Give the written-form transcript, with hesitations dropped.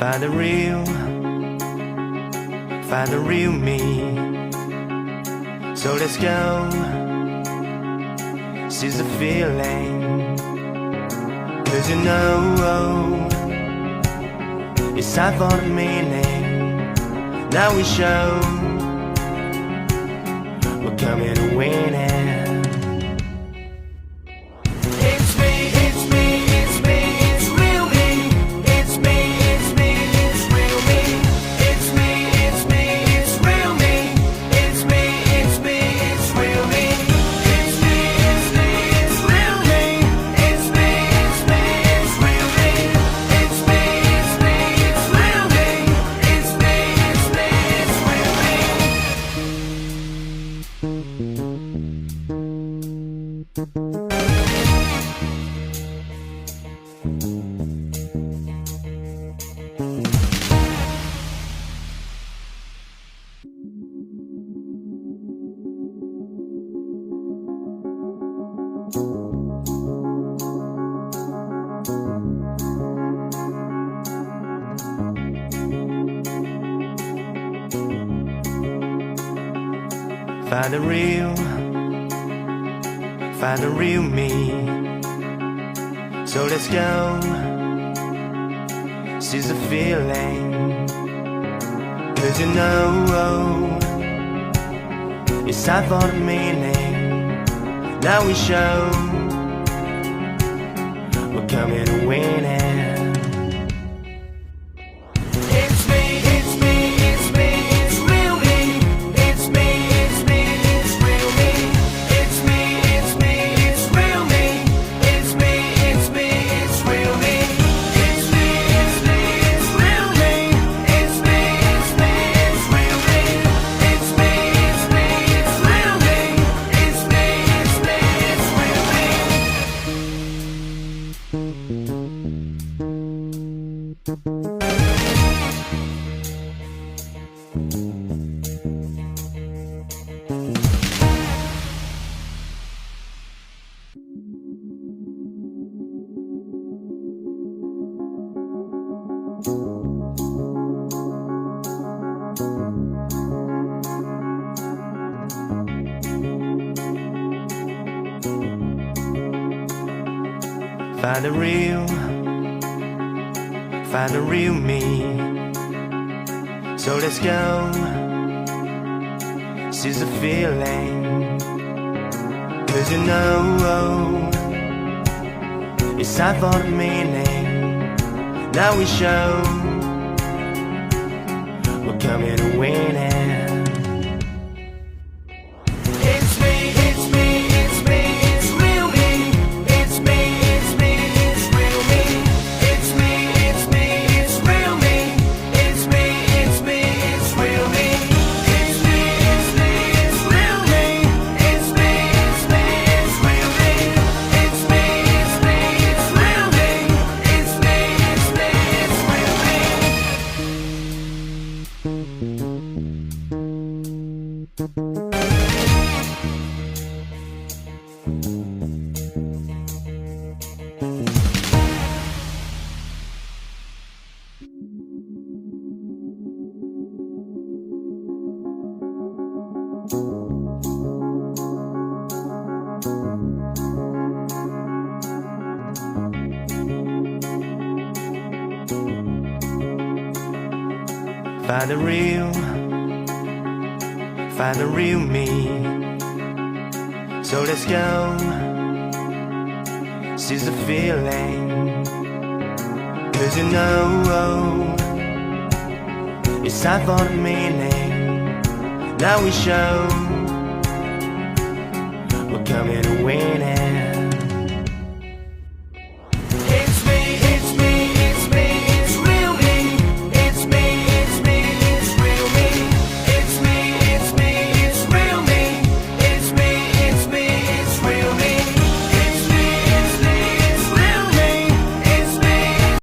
Find the real me. So let's go, seize the feeling. 'Cause you know, it's time for the meaning. Now we show we're coming to win it. Find the real me. So let's go, seize the feeling. 'Cause you know, it's time for the meaning. Now we show we're coming to win it. Find the real me. So let's go, seize the feeling. 'Cause you know, it's time for the meaning. Now we show we're coming to win it. Find the real me. So let's go, seize the feeling. 'Cause you know, it's time for the meaning. Now we show we're coming to win it.